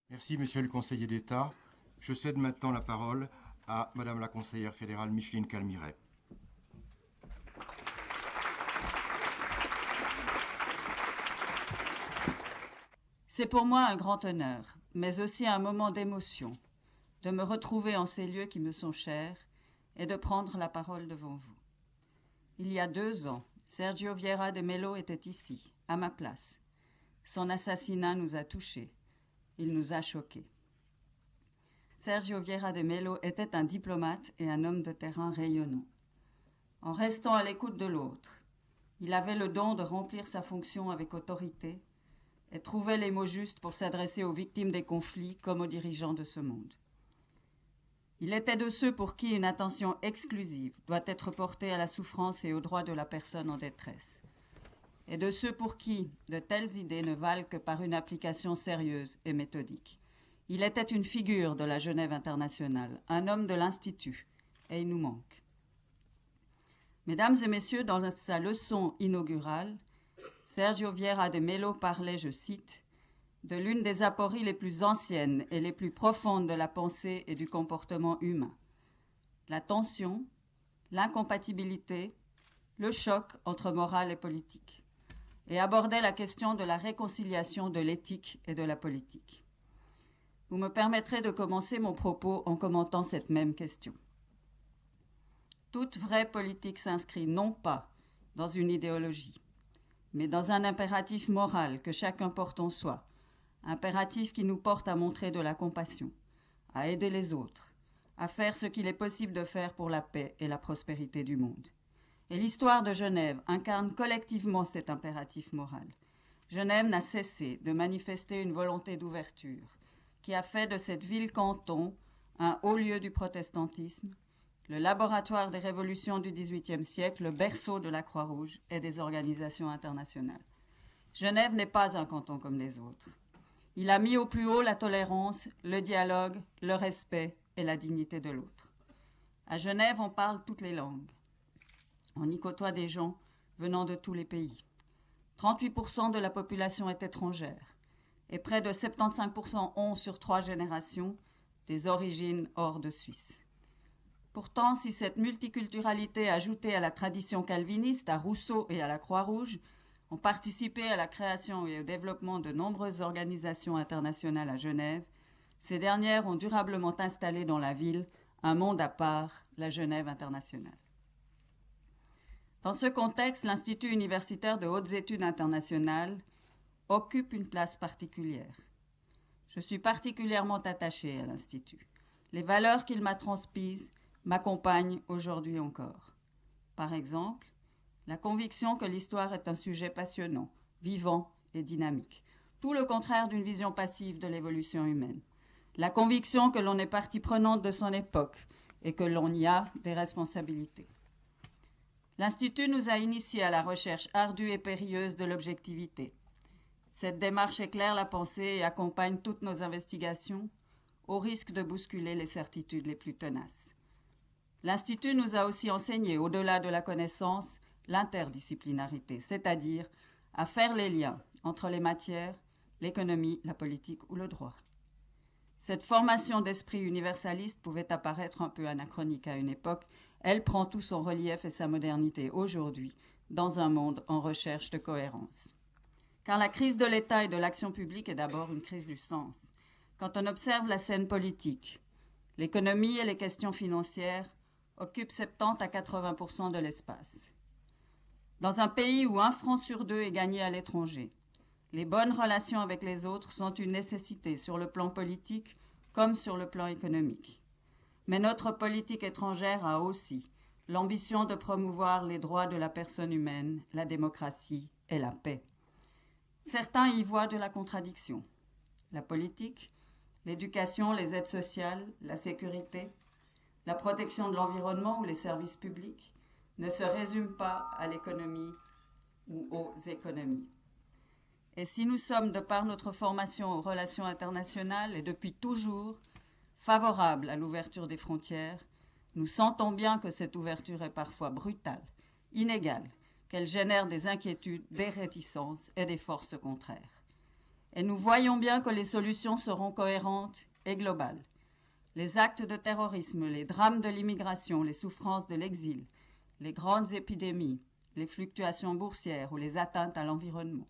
Merci, Monsieur le conseiller d'État. Je cède maintenant la parole à Madame la conseillère fédérale Micheline Calmiret. C'est pour moi un grand honneur, mais aussi un moment d'émotion, de me retrouver en ces lieux qui me sont chers et de prendre la parole devant vous. Il y a 2 ans, Sergio Vieira de Mello était ici, à ma place. Son assassinat nous a touchés. Il nous a choqués. Sergio Vieira de Mello était un diplomate et un homme de terrain rayonnant. En restant à l'écoute de l'autre, il avait le don de remplir sa fonction avec autorité et trouvait les mots justes pour s'adresser aux victimes des conflits comme aux dirigeants de ce monde. Il était de ceux pour qui une attention exclusive doit être portée à la souffrance et aux droits de la personne en détresse, et de ceux pour qui de telles idées ne valent que par une application sérieuse et méthodique. Il était une figure de la Genève internationale, un homme de l'Institut, et il nous manque. Mesdames et messieurs, dans sa leçon inaugurale, Sergio Vieira de Mello parlait, je cite, de l'une des apories les plus anciennes et les plus profondes de la pensée et du comportement humain, la tension, l'incompatibilité, le choc entre morale et politique, et abordait la question de la réconciliation de l'éthique et de la politique. Vous me permettrez de commencer mon propos en commentant cette même question. Toute vraie politique s'inscrit non pas dans une idéologie, mais dans un impératif moral que chacun porte en soi, impératif qui nous porte à montrer de la compassion, à aider les autres, à faire ce qu'il est possible de faire pour la paix et la prospérité du monde. Et l'histoire de Genève incarne collectivement cet impératif moral. Genève n'a cessé de manifester une volonté d'ouverture qui a fait de cette ville-canton un haut lieu du protestantisme, le laboratoire des révolutions du XVIIIe siècle, le berceau de la Croix-Rouge et des organisations internationales. Genève n'est pas un canton comme les autres. Il a mis au plus haut la tolérance, le dialogue, le respect et la dignité de l'autre. À Genève, on parle toutes les langues. On y côtoie des gens venant de tous les pays. 38% de la population est étrangère et près de 75% ont, sur 3 générations, des origines hors de Suisse. Pourtant, si cette multiculturalité ajoutée à la tradition calviniste, à Rousseau et à la Croix-Rouge, ont participé à la création et au développement de nombreuses organisations internationales à Genève, ces dernières ont durablement installé dans la ville un monde à part, la Genève internationale. Dans ce contexte, l'Institut universitaire de hautes études internationales occupe une place particulière. Je suis particulièrement attachée à l'Institut. Les valeurs qu'il m'a transmises m'accompagnent aujourd'hui encore. Par exemple, la conviction que l'histoire est un sujet passionnant, vivant et dynamique, tout le contraire d'une vision passive de l'évolution humaine. La conviction que l'on est partie prenante de son époque et que l'on y a des responsabilités. L'Institut nous a initiés à la recherche ardue et périlleuse de l'objectivité. Cette démarche éclaire la pensée et accompagne toutes nos investigations, au risque de bousculer les certitudes les plus tenaces. L'Institut nous a aussi enseigné, au-delà de la connaissance, l'interdisciplinarité, c'est-à-dire à faire les liens entre les matières, l'économie, la politique ou le droit. Cette formation d'esprit universaliste pouvait apparaître un peu anachronique à une époque. Elle prend tout son relief et sa modernité aujourd'hui dans un monde en recherche de cohérence. Car la crise de l'État et de l'action publique est d'abord une crise du sens. Quand on observe la scène politique, l'économie et les questions financières occupent 70 à 80% de l'espace. Dans un pays où 1 franc sur 2 est gagné à l'étranger, les bonnes relations avec les autres sont une nécessité sur le plan politique comme sur le plan économique. Mais notre politique étrangère a aussi, l'ambition de promouvoir les droits de la personne humaine, la démocratie et la paix. Certains y voient de la contradiction. La politique, l'éducation, les aides sociales, la sécurité, la protection de l'environnement ou les services publics ne se résument pas à l'économie ou aux économies. Et si nous sommes, de par notre formation aux relations internationales et depuis toujours, favorables à l'ouverture des frontières, nous sentons bien que cette ouverture est parfois brutale, inégale, qu'elle génère des inquiétudes, des réticences et des forces contraires. Et nous voyons bien que les solutions seront cohérentes et globales. Les actes de terrorisme, les drames de l'immigration, les souffrances de l'exil, les grandes épidémies, les fluctuations boursières ou les atteintes à l'environnement.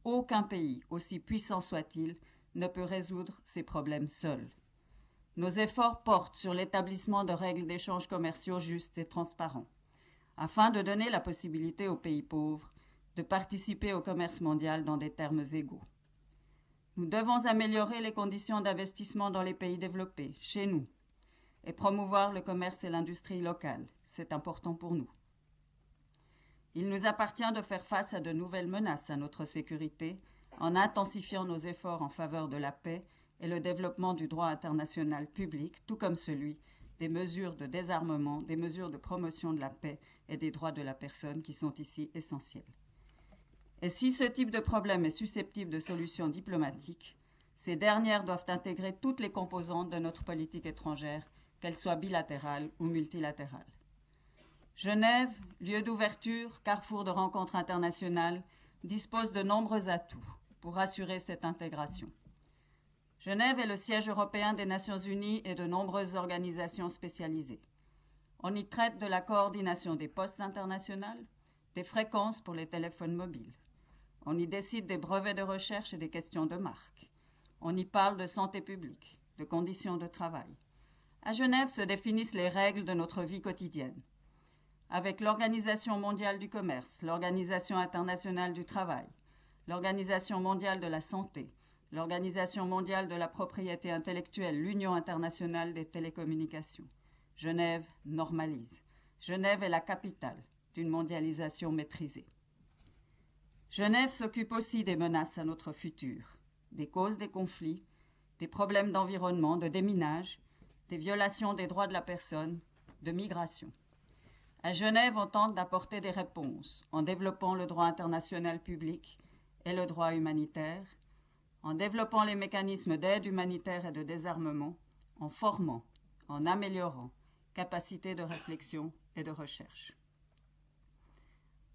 Aucun pays, aussi puissant soit-il, ne peut résoudre ces problèmes seul. Nos efforts portent sur l'établissement de règles d'échanges commerciaux justes et transparents, afin de donner la possibilité aux pays pauvres de participer au commerce mondial dans des termes égaux. Nous devons améliorer les conditions d'investissement dans les pays développés, chez nous, et promouvoir le commerce et l'industrie locale. C'est important pour nous. Il nous appartient de faire face à de nouvelles menaces à notre sécurité en intensifiant nos efforts en faveur de la paix et le développement du droit international public, tout comme celui des mesures de désarmement, des mesures de promotion de la paix et des droits de la personne qui sont ici essentiels. Et si ce type de problème est susceptible de solutions diplomatiques, ces dernières doivent intégrer toutes les composantes de notre politique étrangère, qu'elles soient bilatérales ou multilatérales. Genève, lieu d'ouverture, carrefour de rencontres internationales, dispose de nombreux atouts pour assurer cette intégration. Genève est le siège européen des Nations Unies et de nombreuses organisations spécialisées. On y traite de la coordination des postes internationales, des fréquences pour les téléphones mobiles. On y décide des brevets de recherche et des questions de marque. On y parle de santé publique, de conditions de travail. À Genève se définissent les règles de notre vie quotidienne. Avec l'Organisation mondiale du commerce, l'Organisation internationale du travail, l'Organisation mondiale de la santé, l'Organisation mondiale de la propriété intellectuelle, l'Union internationale des télécommunications. Genève normalise. Genève est la capitale d'une mondialisation maîtrisée. Genève s'occupe aussi des menaces à notre futur, des causes des conflits, des problèmes d'environnement, de déminage, des violations des droits de la personne, de migration. À Genève, on tente d'apporter des réponses en développant le droit international public et le droit humanitaire, en développant les mécanismes d'aide humanitaire et de désarmement, en formant, en améliorant capacité de réflexion et de recherche.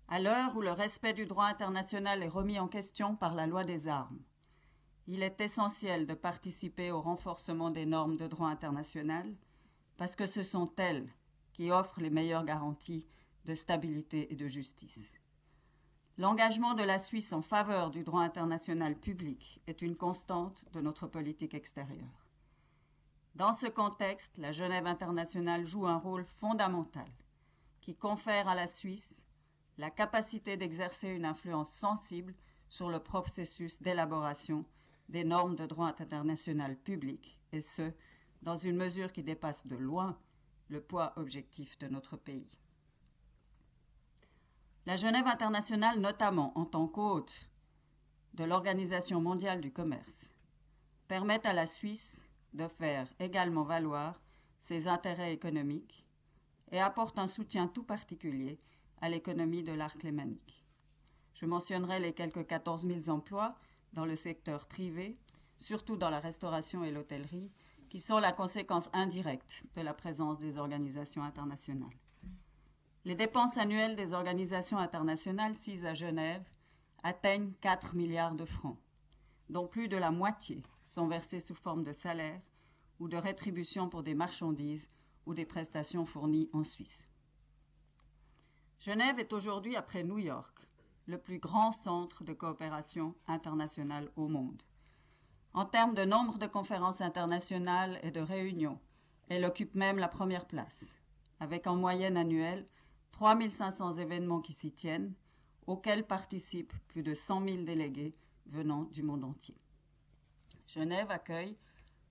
À l'heure où le respect du droit international est remis en question par la loi des armes, il est essentiel de participer au renforcement des normes de droit international parce que ce sont elles qui offrent les meilleures garanties de stabilité et de justice. L'engagement de la Suisse en faveur du droit international public est une constante de notre politique extérieure. Dans ce contexte, la Genève internationale joue un rôle fondamental qui confère à la Suisse la capacité d'exercer une influence sensible sur le processus d'élaboration des normes de droit international public, et ce, dans une mesure qui dépasse de loin le poids objectif de notre pays. La Genève internationale, notamment en tant qu'hôte de l'Organisation mondiale du commerce, permet à la Suisse de faire également valoir ses intérêts économiques et apporte un soutien tout particulier à l'économie de l'arc lémanique. Je mentionnerai les quelques 14 000 emplois dans le secteur privé, surtout dans la restauration et l'hôtellerie, qui sont la conséquence indirecte de la présence des organisations internationales. Les dépenses annuelles des organisations internationales sises à Genève atteignent 4 milliards de francs, dont plus de la moitié sont versés sous forme de salaires ou de rétributions pour des marchandises ou des prestations fournies en Suisse. Genève est aujourd'hui, après New York, le plus grand centre de coopération internationale au monde. En termes de nombre de conférences internationales et de réunions, elle occupe même la première place, avec en moyenne annuelle 3 500 événements qui s'y tiennent, auxquels participent plus de 100 000 délégués venant du monde entier. Genève accueille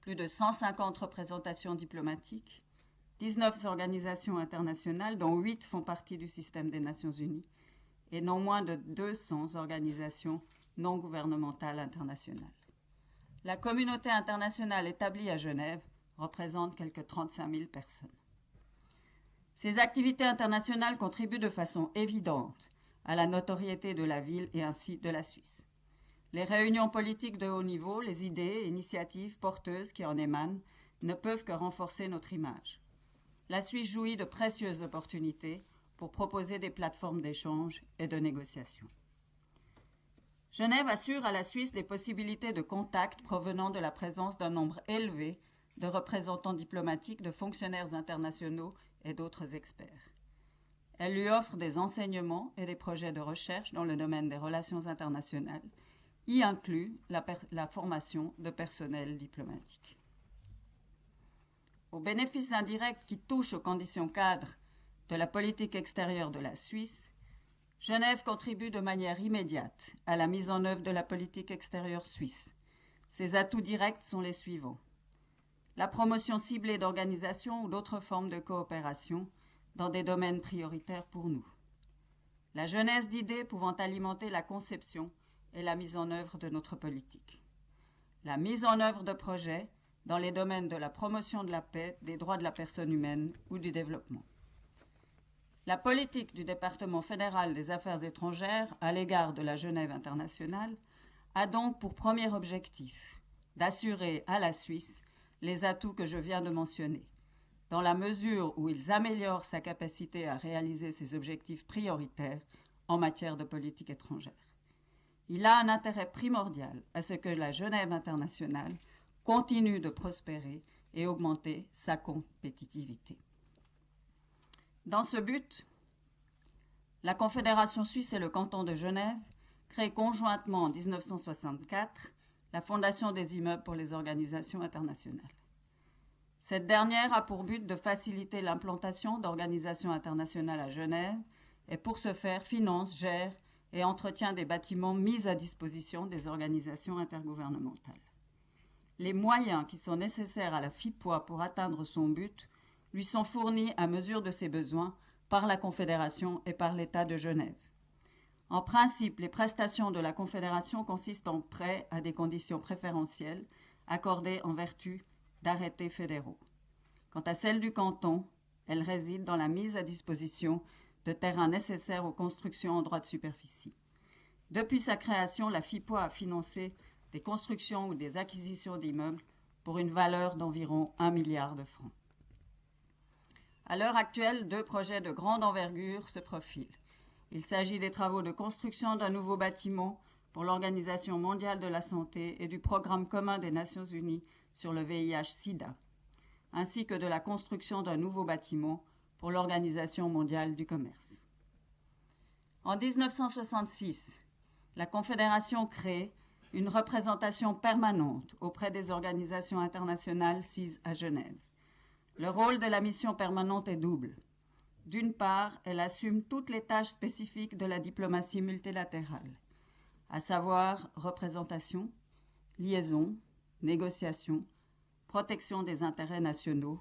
plus de 150 représentations diplomatiques, 19 organisations internationales, dont 8 font partie du système des Nations Unies, et non moins de 200 organisations non gouvernementales internationales. La communauté internationale établie à Genève représente quelques 35 000 personnes. Ces activités internationales contribuent de façon évidente à la notoriété de la ville et ainsi de la Suisse. Les réunions politiques de haut niveau, les idées et initiatives porteuses qui en émanent ne peuvent que renforcer notre image. La Suisse jouit de précieuses opportunités pour proposer des plateformes d'échange et de négociation. Genève assure à la Suisse des possibilités de contact provenant de la présence d'un nombre élevé de représentants diplomatiques, de fonctionnaires internationaux et d'autres experts. Elle lui offre des enseignements et des projets de recherche dans le domaine des relations internationales, y inclut la formation de personnel diplomatique. Aux bénéfices indirects qui touchent aux conditions cadres de la politique extérieure de la Suisse, Genève contribue de manière immédiate à la mise en œuvre de la politique extérieure suisse. Ses atouts directs sont les suivants. La promotion ciblée d'organisations ou d'autres formes de coopération dans des domaines prioritaires pour nous. La genèse d'idées pouvant alimenter la conception et la mise en œuvre de notre politique. La mise en œuvre de projets dans les domaines de la promotion de la paix, des droits de la personne humaine ou du développement. La politique du département fédéral des affaires étrangères à l'égard de la Genève internationale a donc pour premier objectif d'assurer à la Suisse les atouts que je viens de mentionner, dans la mesure où ils améliorent sa capacité à réaliser ses objectifs prioritaires en matière de politique étrangère. Il a un intérêt primordial à ce que la Genève internationale continue de prospérer et augmenter sa compétitivité. Dans ce but, la Confédération suisse et le canton de Genève créent conjointement en 1964 la Fondation des immeubles pour les organisations internationales. Cette dernière a pour but de faciliter l'implantation d'organisations internationales à Genève et pour ce faire finance, gère et entretient des bâtiments mis à disposition des organisations intergouvernementales. Les moyens qui sont nécessaires à la FIPOA pour atteindre son but lui sont fournis à mesure de ses besoins par la Confédération et par l'État de Genève. En principe, les prestations de la Confédération consistent en prêts à des conditions préférentielles accordées en vertu d'arrêtés fédéraux. Quant à celle du canton, elle réside dans la mise à disposition de terrains nécessaires aux constructions en droit de superficie. Depuis sa création, la FIPOA a financé des constructions ou des acquisitions d'immeubles pour une valeur d'environ 1 milliard de francs. À l'heure actuelle, 2 projets de grande envergure se profilent. Il s'agit des travaux de construction d'un nouveau bâtiment pour l'Organisation mondiale de la santé et du Programme commun des Nations unies sur le VIH-Sida, ainsi que de la construction d'un nouveau bâtiment pour l'Organisation mondiale du commerce. En 1966, la Confédération crée une représentation permanente auprès des organisations internationales sises à Genève. Le rôle de la mission permanente est double. D'une part, elle assume toutes les tâches spécifiques de la diplomatie multilatérale, à savoir représentation, liaison, négociation, protection des intérêts nationaux,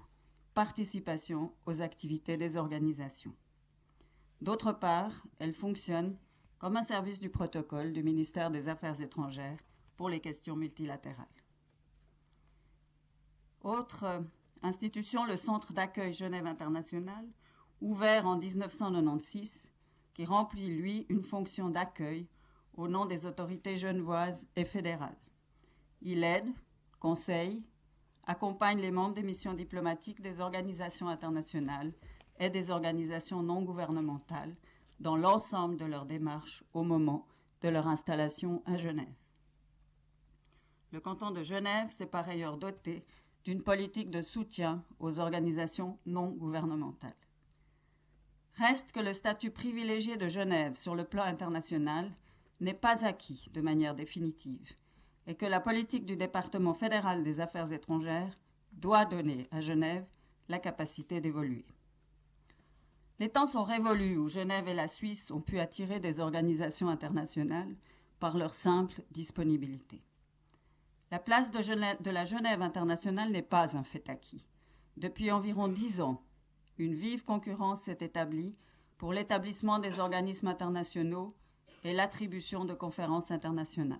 participation aux activités des organisations. D'autre part, elle fonctionne comme un service du protocole du ministère des Affaires étrangères pour les questions multilatérales. Autre institution, le Centre d'accueil Genève International, ouvert en 1996, qui remplit, lui, une fonction d'accueil au nom des autorités genevoises et fédérales. Il aide, conseille, accompagne les membres des missions diplomatiques des organisations internationales et des organisations non gouvernementales dans l'ensemble de leurs démarches au moment de leur installation à Genève. Le canton de Genève s'est par ailleurs doté d'une politique de soutien aux organisations non gouvernementales. Reste que le statut privilégié de Genève sur le plan international n'est pas acquis de manière définitive et que la politique du département fédéral des affaires étrangères doit donner à Genève la capacité d'évoluer. Les temps sont révolus où Genève et la Suisse ont pu attirer des organisations internationales par leur simple disponibilité. La place de la Genève internationale n'est pas un fait acquis. Depuis environ 10 ans, une vive concurrence s'est établie pour l'établissement des organismes internationaux et l'attribution de conférences internationales.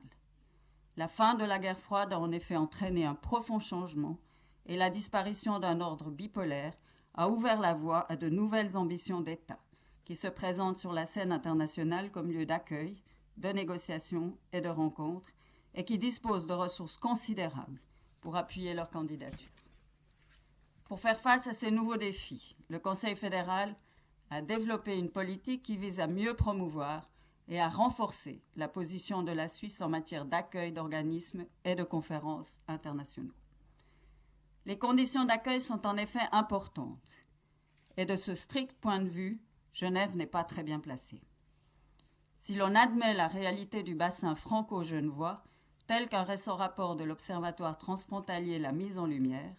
La fin de la guerre froide a en effet entraîné un profond changement et la disparition d'un ordre bipolaire a ouvert la voie à de nouvelles ambitions d'État qui se présentent sur la scène internationale comme lieu d'accueil, de négociation et de rencontres et qui disposent de ressources considérables pour appuyer leur candidature. Pour faire face à ces nouveaux défis, le Conseil fédéral a développé une politique qui vise à mieux promouvoir et à renforcer la position de la Suisse en matière d'accueil d'organismes et de conférences internationaux. Les conditions d'accueil sont en effet importantes et de ce strict point de vue, Genève n'est pas très bien placée. Si l'on admet la réalité du bassin franco-genevois, tel qu'un récent rapport de l'Observatoire transfrontalier l'a mise en lumière,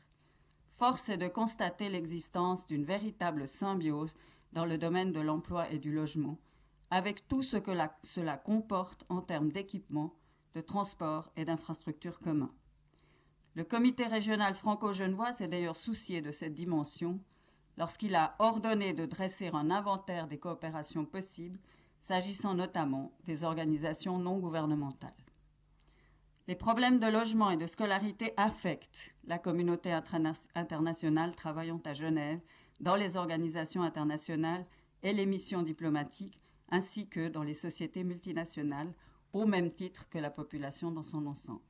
force est de constater l'existence d'une véritable symbiose dans le domaine de l'emploi et du logement, avec tout ce que cela comporte en termes d'équipement, de transport et d'infrastructures communs. Le comité régional franco-genevois s'est d'ailleurs soucié de cette dimension lorsqu'il a ordonné de dresser un inventaire des coopérations possibles, s'agissant notamment des organisations non gouvernementales. Les problèmes de logement et de scolarité affectent la communauté internationale travaillant à Genève, dans les organisations internationales et les missions diplomatiques, ainsi que dans les sociétés multinationales, au même titre que la population dans son ensemble.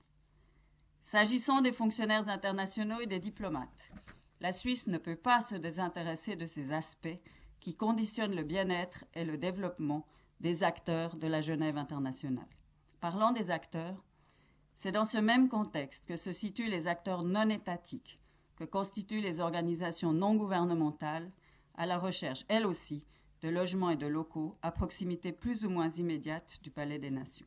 S'agissant des fonctionnaires internationaux et des diplomates, la Suisse ne peut pas se désintéresser de ces aspects qui conditionnent le bien-être et le développement des acteurs de la Genève internationale. Parlant des acteurs, c'est dans ce même contexte que se situent les acteurs non étatiques, que constituent les organisations non gouvernementales, à la recherche, elles aussi, de logements et de locaux à proximité plus ou moins immédiate du Palais des Nations.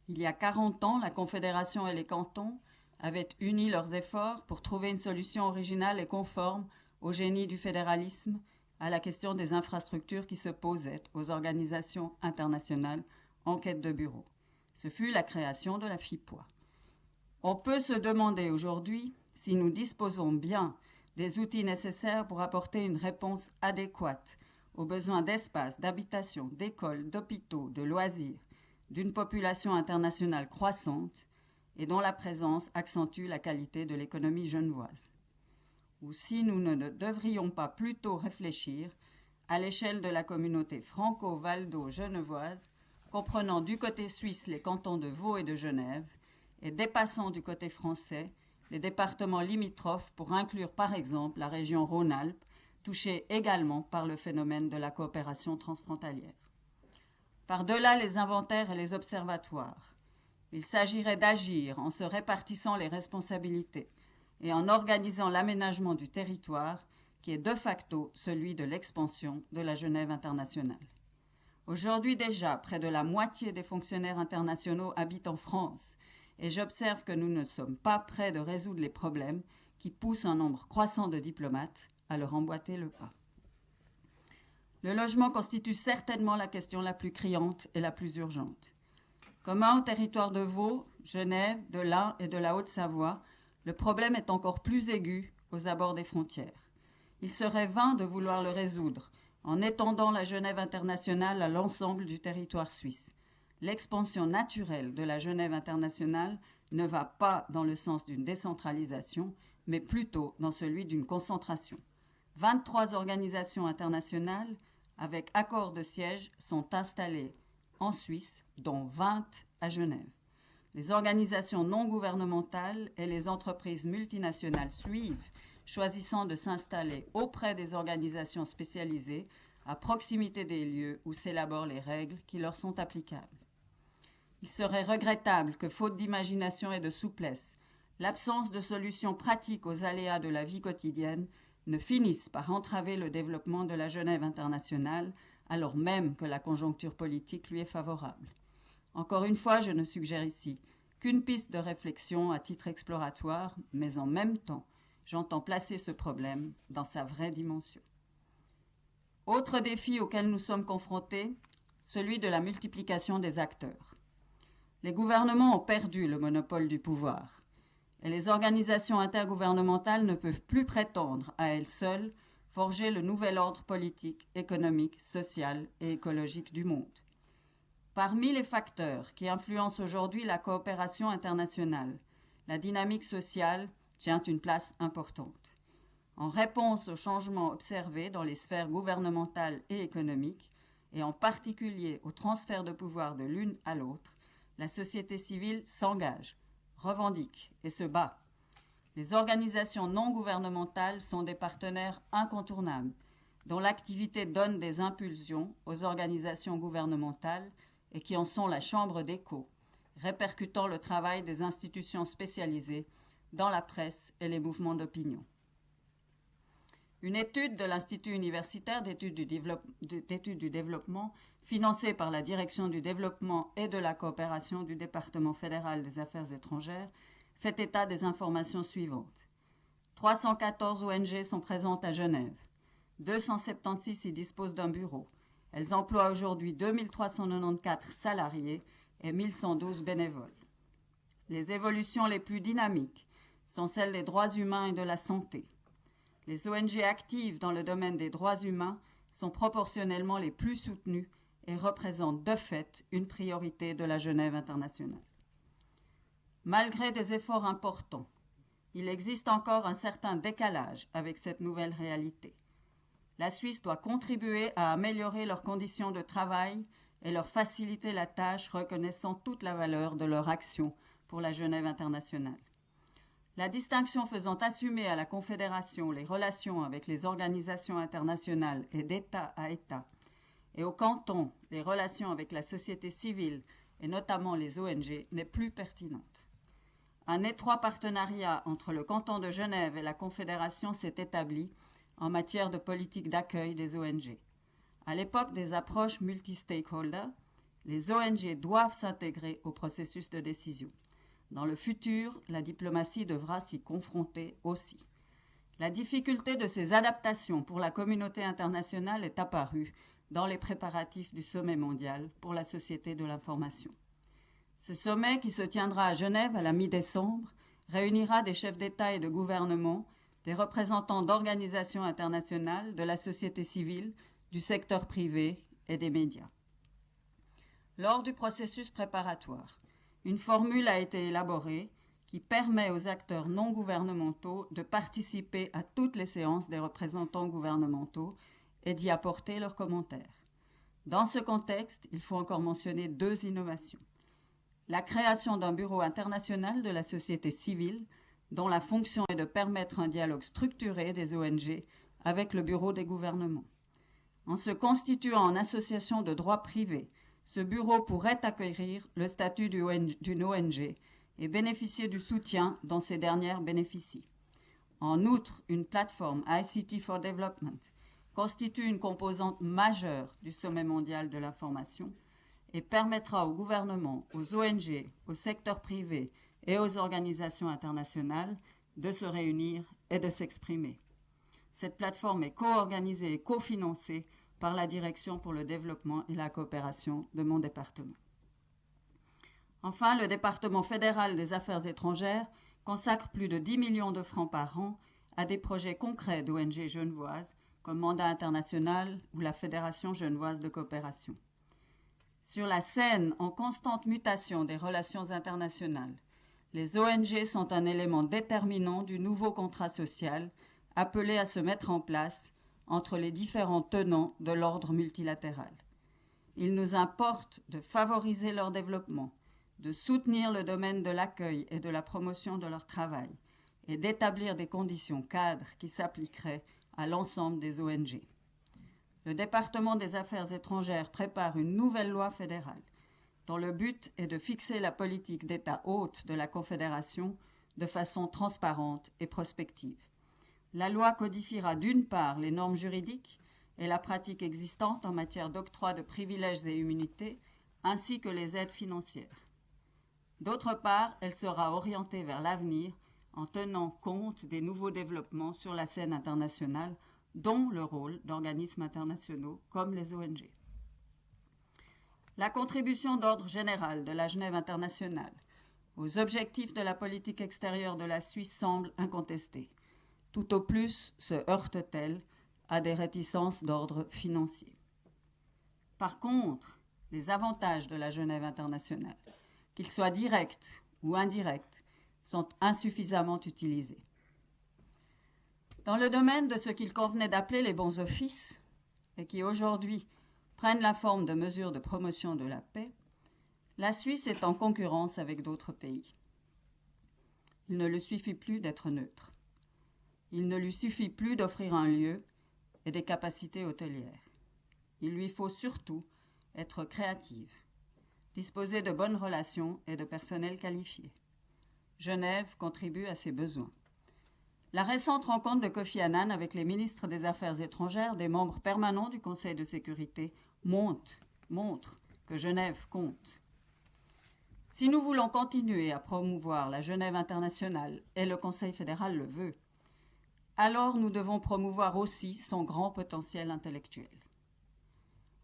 Il y a 40 ans, la Confédération et les cantons avaient uni leurs efforts pour trouver une solution originale et conforme au génie du fédéralisme, à la question des infrastructures qui se posaient aux organisations internationales en quête de bureaux. Ce fut la création de la FIPOA. On peut se demander aujourd'hui si nous disposons bien des outils nécessaires pour apporter une réponse adéquate aux besoins d'espace, d'habitation, d'écoles, d'hôpitaux, de loisirs, d'une population internationale croissante et dont la présence accentue la qualité de l'économie genevoise. Ou si nous ne devrions pas plutôt réfléchir à l'échelle de la communauté franco-valdo-genevoise, comprenant du côté suisse les cantons de Vaud et de Genève, et dépassant du côté français les départements limitrophes pour inclure par exemple la région Rhône-Alpes, touchée également par le phénomène de la coopération transfrontalière. Par-delà les inventaires et les observatoires, il s'agirait d'agir en se répartissant les responsabilités et en organisant l'aménagement du territoire qui est de facto celui de l'expansion de la Genève internationale. Aujourd'hui déjà, près de la moitié des fonctionnaires internationaux habitent en France et j'observe que nous ne sommes pas près de résoudre les problèmes qui poussent un nombre croissant de diplomates à leur emboîter le pas. Le logement constitue certainement la question la plus criante et la plus urgente. Commun au territoire de Vaud, Genève, de l'Ain et de la Haute-Savoie, le problème est encore plus aigu aux abords des frontières. Il serait vain de vouloir le résoudre en étendant la Genève internationale à l'ensemble du territoire suisse. L'expansion naturelle de la Genève internationale ne va pas dans le sens d'une décentralisation, mais plutôt dans celui d'une concentration. 23 organisations internationales, avec accord de siège, sont installées en Suisse, dont 20 à Genève. Les organisations non gouvernementales et les entreprises multinationales suivent, choisissant de s'installer auprès des organisations spécialisées, à proximité des lieux où s'élaborent les règles qui leur sont applicables. Il serait regrettable que, faute d'imagination et de souplesse, l'absence de solutions pratiques aux aléas de la vie quotidienne ne finisse par entraver le développement de la Genève internationale, alors même que la conjoncture politique lui est favorable. Encore une fois, je ne suggère ici qu'une piste de réflexion à titre exploratoire, mais en même temps, j'entends placer ce problème dans sa vraie dimension. Autre défi auquel nous sommes confrontés, celui de la multiplication des acteurs. Les gouvernements ont perdu le monopole du pouvoir et les organisations intergouvernementales ne peuvent plus prétendre à elles seules forger le nouvel ordre politique, économique, social et écologique du monde. Parmi les facteurs qui influencent aujourd'hui la coopération internationale, la dynamique sociale tient une place importante. En réponse aux changements observés dans les sphères gouvernementales et économiques, et en particulier au transfert de pouvoir de l'une à l'autre, la société civile s'engage, revendique et se bat. Les organisations non gouvernementales sont des partenaires incontournables, dont l'activité donne des impulsions aux organisations gouvernementales et qui en sont la chambre d'écho, répercutant le travail des institutions spécialisées dans la presse et les mouvements d'opinion. Une étude de l'Institut universitaire d'études du développement, financée par la Direction du développement et de la coopération du département fédéral des affaires étrangères, fait état des informations suivantes. 314 ONG sont présentes à Genève. 276 y disposent d'un bureau. Elles emploient aujourd'hui 2394 salariés et 1112 bénévoles. Les évolutions les plus dynamiques sont celles des droits humains et de la santé. Les ONG actives dans le domaine des droits humains sont proportionnellement les plus soutenues et représentent de fait une priorité de la Genève internationale. Malgré des efforts importants, il existe encore un certain décalage avec cette nouvelle réalité. La Suisse doit contribuer à améliorer leurs conditions de travail et leur faciliter la tâche, reconnaissant toute la valeur de leur action pour la Genève internationale. La distinction faisant assumer à la Confédération les relations avec les organisations internationales et d'État à État, et au canton les relations avec la société civile et notamment les ONG, n'est plus pertinente. Un étroit partenariat entre le canton de Genève et la Confédération s'est établi en matière de politique d'accueil des ONG. À l'époque des approches multi-stakeholder, les ONG doivent s'intégrer au processus de décision. Dans le futur, la diplomatie devra s'y confronter aussi. La difficulté de ces adaptations pour la communauté internationale est apparue dans les préparatifs du sommet mondial pour la société de l'information. Ce sommet, qui se tiendra à Genève à la mi-décembre, réunira des chefs d'État et de gouvernement, des représentants d'organisations internationales, de la société civile, du secteur privé et des médias. Lors du processus préparatoire, une formule a été élaborée qui permet aux acteurs non gouvernementaux de participer à toutes les séances des représentants gouvernementaux et d'y apporter leurs commentaires. Dans ce contexte, il faut encore mentionner 2 innovations. La création d'un bureau international de la société civile, dont la fonction est de permettre un dialogue structuré des ONG avec le bureau des gouvernements. En se constituant en association de droit privé, ce bureau pourrait acquérir le statut d'une ONG et bénéficier du soutien dont ces dernières bénéficient. En outre, une plateforme ICT for Development constitue une composante majeure du sommet mondial de l'information et permettra au gouvernement, aux ONG, au secteur privé et aux organisations internationales de se réunir et de s'exprimer. Cette plateforme est co-organisée et cofinancée par la Direction pour le développement et la coopération de mon département. Enfin, le département fédéral des affaires étrangères consacre plus de 10 millions de francs par an à des projets concrets d'ONG genevoises comme Mandat international ou la Fédération genevoise de coopération. Sur la scène en constante mutation des relations internationales, les ONG sont un élément déterminant du nouveau contrat social appelé à se mettre en place entre les différents tenants de l'ordre multilatéral. Il nous importe de favoriser leur développement, de soutenir le domaine de l'accueil et de la promotion de leur travail et d'établir des conditions cadres qui s'appliqueraient à l'ensemble des ONG. Le département des affaires étrangères prépare une nouvelle loi fédérale dont le but est de fixer la politique d'État hôte de la Confédération de façon transparente et prospective. La loi codifiera d'une part les normes juridiques et la pratique existante en matière d'octroi de privilèges et immunités, ainsi que les aides financières. D'autre part, elle sera orientée vers l'avenir en tenant compte des nouveaux développements sur la scène internationale, dont le rôle d'organismes internationaux comme les ONG. La contribution d'ordre général de la Genève internationale aux objectifs de la politique extérieure de la Suisse semble incontestée. Tout au plus se heurte-t-elle à des réticences d'ordre financier. Par contre, les avantages de la Genève internationale, qu'ils soient directs ou indirects, sont insuffisamment utilisés. Dans le domaine de ce qu'il convenait d'appeler les bons offices, et qui aujourd'hui prennent la forme de mesures de promotion de la paix, la Suisse est en concurrence avec d'autres pays. Il ne lui suffit plus d'être neutre. Il ne lui suffit plus d'offrir un lieu et des capacités hôtelières. Il lui faut surtout être créative, disposer de bonnes relations et de personnel qualifié. Genève contribue à ces besoins. La récente rencontre de Kofi Annan avec les ministres des Affaires étrangères des membres permanents du Conseil de sécurité montre que Genève compte. Si nous voulons continuer à promouvoir la Genève internationale, et le Conseil fédéral le veut, alors nous devons promouvoir aussi son grand potentiel intellectuel.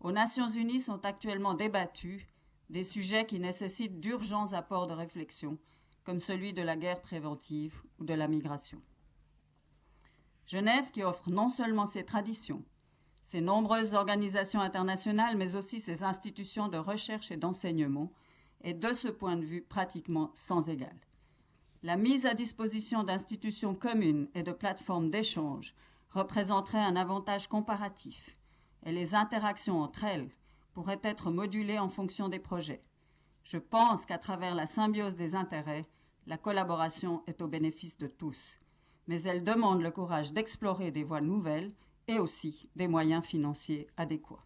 Aux Nations unies sont actuellement débattus des sujets qui nécessitent d'urgents apports de réflexion, comme celui de la guerre préventive ou de la migration. Genève, qui offre non seulement ses traditions, ses nombreuses organisations internationales, mais aussi ses institutions de recherche et d'enseignement, est de ce point de vue pratiquement sans égal. La mise à disposition d'institutions communes et de plateformes d'échange représenterait un avantage comparatif, et les interactions entre elles pourraient être modulées en fonction des projets. Je pense qu'à travers la symbiose des intérêts, la collaboration est au bénéfice de tous, mais elle demande le courage d'explorer des voies nouvelles et aussi des moyens financiers adéquats.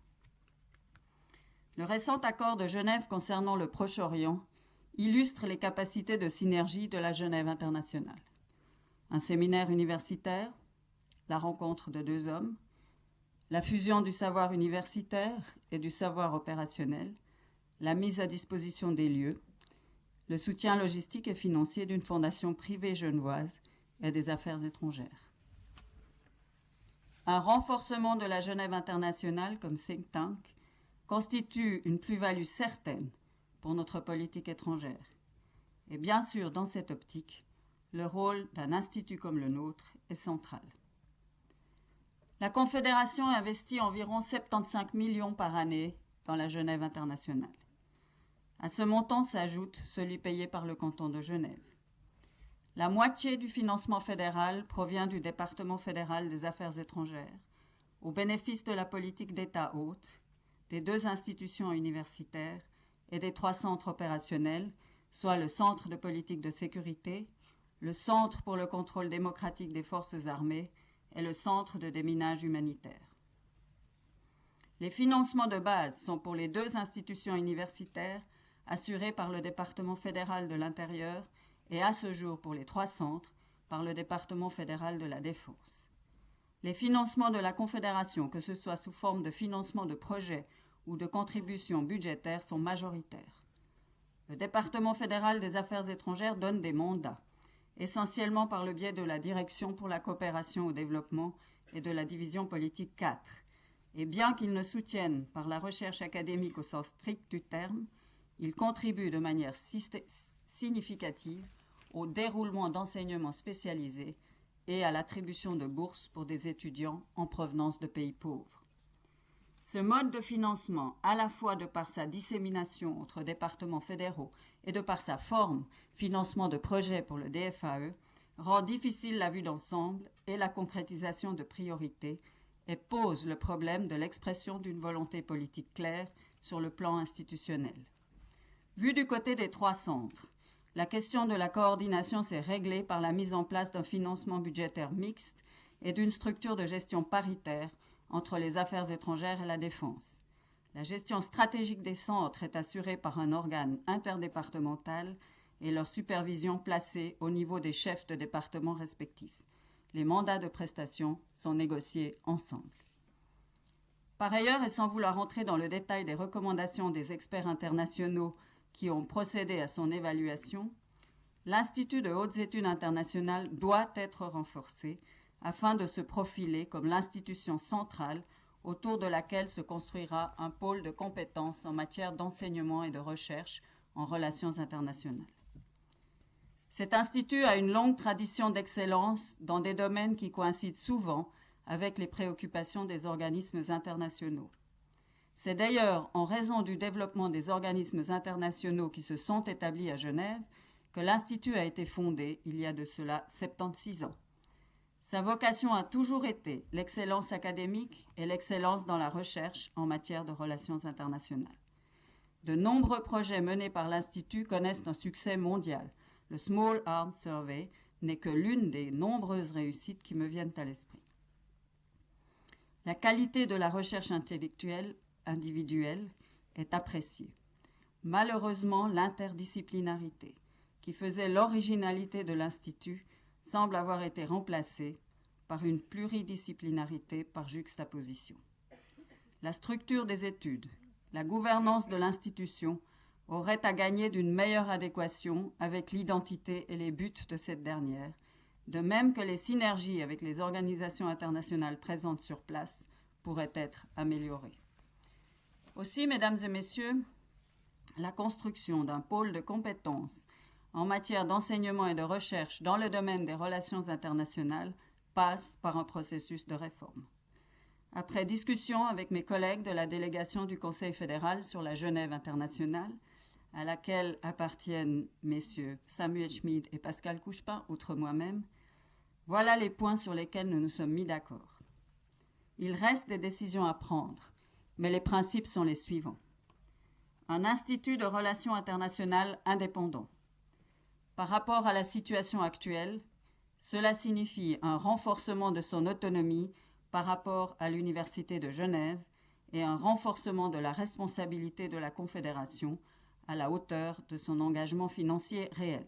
Le récent accord de Genève concernant le Proche-Orient illustre les capacités de synergie de la Genève internationale. Un séminaire universitaire, la rencontre de deux hommes, la fusion du savoir universitaire et du savoir opérationnel, la mise à disposition des lieux, le soutien logistique et financier d'une fondation privée genevoise et des affaires étrangères. Un renforcement de la Genève internationale comme think tank constitue une plus-value certaine pour notre politique étrangère. Et bien sûr, dans cette optique, le rôle d'un institut comme le nôtre est central. La Confédération investit environ 75 millions par année dans la Genève internationale. À ce montant s'ajoute celui payé par le canton de Genève. La moitié du financement fédéral provient du département fédéral des affaires étrangères, au bénéfice de la politique d'État hôte, des deux institutions universitaires et des 3 centres opérationnels, soit le Centre de politique de sécurité, le Centre pour le contrôle démocratique des forces armées et le Centre de déminage humanitaire. Les financements de base sont pour les 2 institutions universitaires assurés par le département fédéral de l'Intérieur et à ce jour pour les 3 centres par le département fédéral de la Défense. Les financements de la Confédération, que ce soit sous forme de financement de projets ou de contributions budgétaires, sont majoritaires. Le département fédéral des affaires étrangères donne des mandats, essentiellement par le biais de la Direction pour la coopération au développement et de la division politique 4. Et bien qu'ils ne soutiennent par la recherche académique au sens strict du terme, ils contribuent de manière significative au déroulement d'enseignements spécialisés et à l'attribution de bourses pour des étudiants en provenance de pays pauvres. Ce mode de financement, à la fois de par sa dissémination entre départements fédéraux et de par sa forme, financement de projets pour le DFAE, rend difficile la vue d'ensemble et la concrétisation de priorités et pose le problème de l'expression d'une volonté politique claire sur le plan institutionnel. Vu du côté des 3 centres, la question de la coordination s'est réglée par la mise en place d'un financement budgétaire mixte et d'une structure de gestion paritaire entre les affaires étrangères et la défense. La gestion stratégique des centres est assurée par un organe interdépartemental et leur supervision placée au niveau des chefs de département respectifs. Les mandats de prestation sont négociés ensemble. Par ailleurs, et sans vouloir entrer dans le détail des recommandations des experts internationaux qui ont procédé à son évaluation, l'Institut de hautes études internationales doit être renforcé afin de se profiler comme l'institution centrale autour de laquelle se construira un pôle de compétences en matière d'enseignement et de recherche en relations internationales. Cet institut a une longue tradition d'excellence dans des domaines qui coïncident souvent avec les préoccupations des organismes internationaux. C'est d'ailleurs en raison du développement des organismes internationaux qui se sont établis à Genève que l'Institut a été fondé il y a de cela 76 ans. Sa vocation a toujours été l'excellence académique et l'excellence dans la recherche en matière de relations internationales. De nombreux projets menés par l'Institut connaissent un succès mondial. Le Small Arms Survey n'est que l'une des nombreuses réussites qui me viennent à l'esprit. La qualité de la recherche intellectuelle individuelle est appréciée. Malheureusement, l'interdisciplinarité, qui faisait l'originalité de l'Institut, semble avoir été remplacée par une pluridisciplinarité par juxtaposition. La structure des études, la gouvernance de l'institution auraient à gagner d'une meilleure adéquation avec l'identité et les buts de cette dernière, de même que les synergies avec les organisations internationales présentes sur place pourraient être améliorées. Aussi, mesdames et messieurs, la construction d'un pôle de compétences en matière d'enseignement et de recherche dans le domaine des relations internationales passe par un processus de réforme. Après discussion avec mes collègues de la délégation du Conseil fédéral sur la Genève internationale, à laquelle appartiennent messieurs Samuel Schmid et Pascal Couchepin, outre moi-même, voilà les points sur lesquels nous nous sommes mis d'accord. Il reste des décisions à prendre, mais les principes sont les suivants. Un institut de relations internationales indépendant. Par rapport à la situation actuelle, cela signifie un renforcement de son autonomie par rapport à l'Université de Genève et un renforcement de la responsabilité de la Confédération à la hauteur de son engagement financier réel.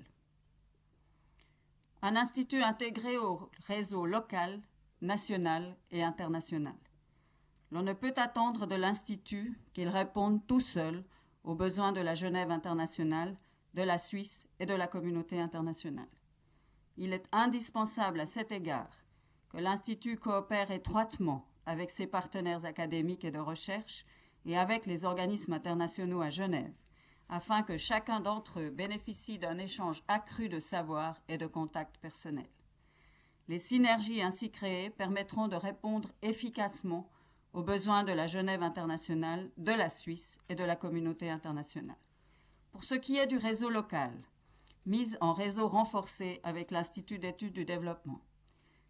Un institut intégré au réseau local, national et international. L'on ne peut attendre de l'Institut qu'il réponde tout seul aux besoins de la Genève internationale, de la Suisse et de la communauté internationale. Il est indispensable à cet égard que l'Institut coopère étroitement avec ses partenaires académiques et de recherche et avec les organismes internationaux à Genève, afin que chacun d'entre eux bénéficie d'un échange accru de savoir et de contacts personnels. Les synergies ainsi créées permettront de répondre efficacement aux besoins de la Genève internationale, de la Suisse et de la communauté internationale. Pour ce qui est du réseau local, mise en réseau renforcé avec l'Institut d'études du développement,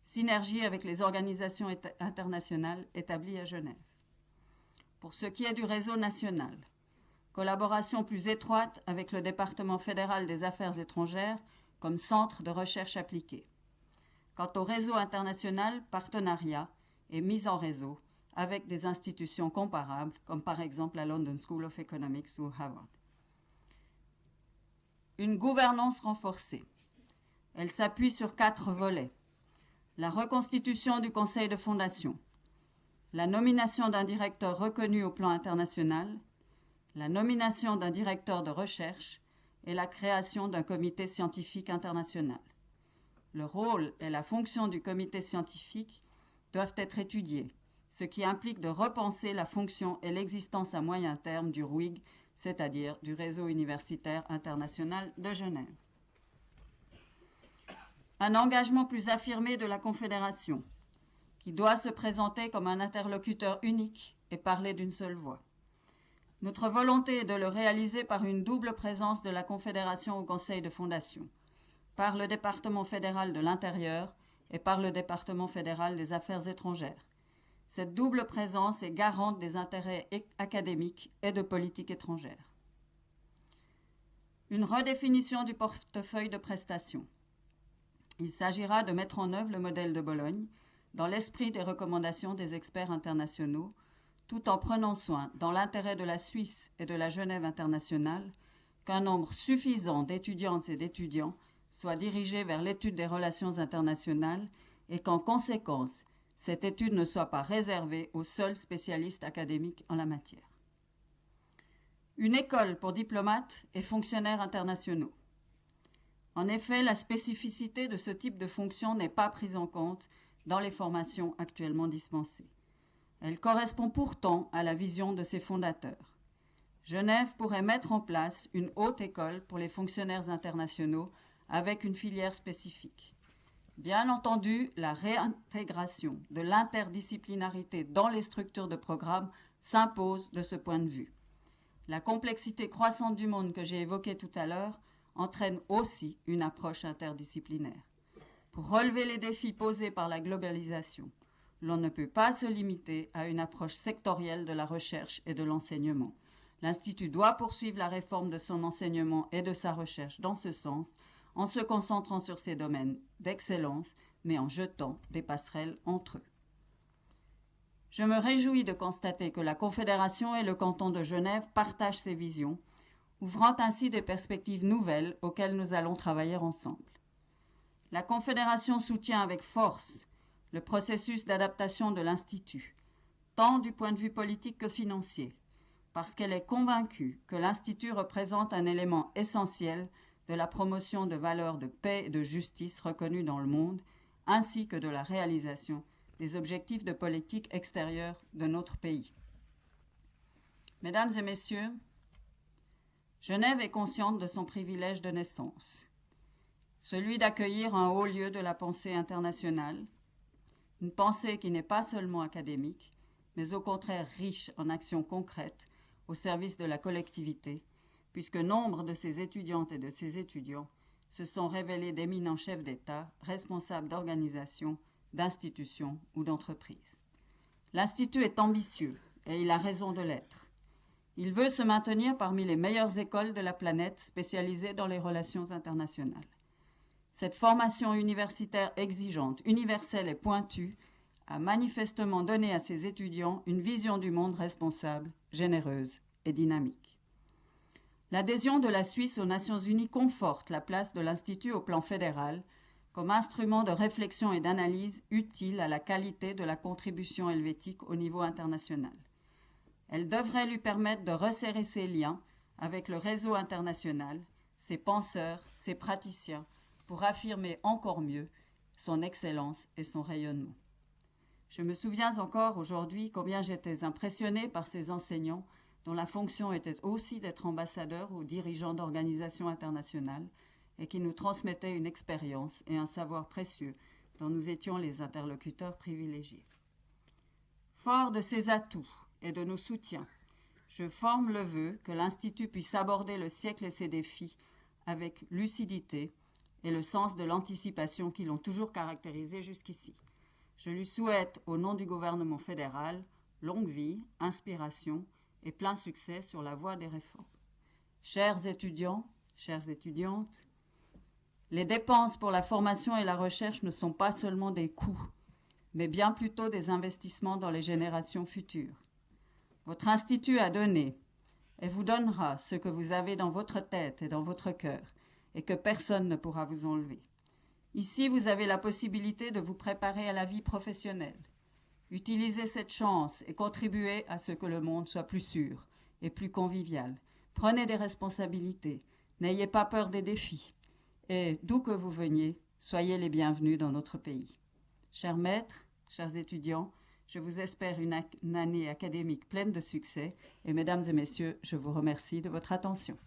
synergie avec les organisations internationales établies à Genève. Pour ce qui est du réseau national, collaboration plus étroite avec le département fédéral des affaires étrangères comme centre de recherche appliquée. Quant au réseau international, partenariat et mise en réseau avec des institutions comparables, comme par exemple la London School of Economics ou Harvard. Une gouvernance renforcée. Elle s'appuie sur 4 volets. La reconstitution du conseil de fondation, la nomination d'un directeur reconnu au plan international, la nomination d'un directeur de recherche et la création d'un comité scientifique international. Le rôle et la fonction du comité scientifique doivent être étudiés, ce qui implique de repenser la fonction et l'existence à moyen terme du RUIG, c'est-à-dire du Réseau universitaire international de Genève. Un engagement plus affirmé de la Confédération, qui doit se présenter comme un interlocuteur unique et parler d'une seule voix. Notre volonté est de le réaliser par une double présence de la Confédération au Conseil de fondation, par le département fédéral de l'Intérieur et par le département fédéral des Affaires étrangères. Cette double présence est garante des intérêts académiques et de politique étrangère. Une redéfinition du portefeuille de prestations. Il s'agira de mettre en œuvre le modèle de Bologne dans l'esprit des recommandations des experts internationaux, tout en prenant soin, dans l'intérêt de la Suisse et de la Genève internationale, qu'un nombre suffisant d'étudiantes et d'étudiants soit dirigé vers l'étude des relations internationales et qu'en conséquence, cette étude ne soit pas réservée aux seuls spécialistes académiques en la matière. Une école pour diplomates et fonctionnaires internationaux. En effet, la spécificité de ce type de fonction n'est pas prise en compte dans les formations actuellement dispensées. Elle correspond pourtant à la vision de ses fondateurs. Genève pourrait mettre en place une haute école pour les fonctionnaires internationaux avec une filière spécifique. Bien entendu, la réintégration de l'interdisciplinarité dans les structures de programme s'impose de ce point de vue. La complexité croissante du monde que j'ai évoquée tout à l'heure entraîne aussi une approche interdisciplinaire. Pour relever les défis posés par la globalisation, l'on ne peut pas se limiter à une approche sectorielle de la recherche et de l'enseignement. L'Institut doit poursuivre la réforme de son enseignement et de sa recherche dans ce sens, en se concentrant sur ces domaines d'excellence, mais en jetant des passerelles entre eux. Je me réjouis de constater que la Confédération et le canton de Genève partagent ces visions, ouvrant ainsi des perspectives nouvelles auxquelles nous allons travailler ensemble. La Confédération soutient avec force le processus d'adaptation de l'Institut, tant du point de vue politique que financier, parce qu'elle est convaincue que l'Institut représente un élément essentiel de la promotion de valeurs de paix et de justice reconnues dans le monde, ainsi que de la réalisation des objectifs de politique extérieure de notre pays. Mesdames et messieurs, Genève est consciente de son privilège de naissance, celui d'accueillir un haut lieu de la pensée internationale, une pensée qui n'est pas seulement académique, mais au contraire riche en actions concrètes au service de la collectivité, puisque nombre de ses étudiantes et de ses étudiants se sont révélés d'éminents chefs d'État, responsables d'organisations, d'institutions ou d'entreprises. L'Institut est ambitieux et il a raison de l'être. Il veut se maintenir parmi les meilleures écoles de la planète spécialisées dans les relations internationales. Cette formation universitaire exigeante, universelle et pointue a manifestement donné à ses étudiants une vision du monde responsable, généreuse et dynamique. L'adhésion de la Suisse aux Nations Unies conforte la place de l'Institut au plan fédéral comme instrument de réflexion et d'analyse utile à la qualité de la contribution helvétique au niveau international. Elle devrait lui permettre de resserrer ses liens avec le réseau international, ses penseurs, ses praticiens, pour affirmer encore mieux son excellence et son rayonnement. Je me souviens encore aujourd'hui combien j'étais impressionnée par ces enseignants dont la fonction était aussi d'être ambassadeurs ou dirigeants d'organisations internationales et qui nous transmettaient une expérience et un savoir précieux dont nous étions les interlocuteurs privilégiés. Fort de ces atouts et de nos soutiens, je forme le vœu que l'Institut puisse aborder le siècle et ses défis avec lucidité et le sens de l'anticipation qui l'ont toujours caractérisé jusqu'ici. Je lui souhaite, au nom du gouvernement fédéral, longue vie, inspiration et plein succès sur la voie des réformes. Chers étudiants, chères étudiantes, les dépenses pour la formation et la recherche ne sont pas seulement des coûts, mais bien plutôt des investissements dans les générations futures. Votre institut a donné et vous donnera ce que vous avez dans votre tête et dans votre cœur et que personne ne pourra vous enlever. Ici, vous avez la possibilité de vous préparer à la vie professionnelle. Utilisez cette chance et contribuez à ce que le monde soit plus sûr et plus convivial. Prenez des responsabilités, n'ayez pas peur des défis. Et d'où que vous veniez, soyez les bienvenus dans notre pays. Chers maîtres, chers étudiants, je vous espère une année académique pleine de succès et mesdames et messieurs, je vous remercie de votre attention.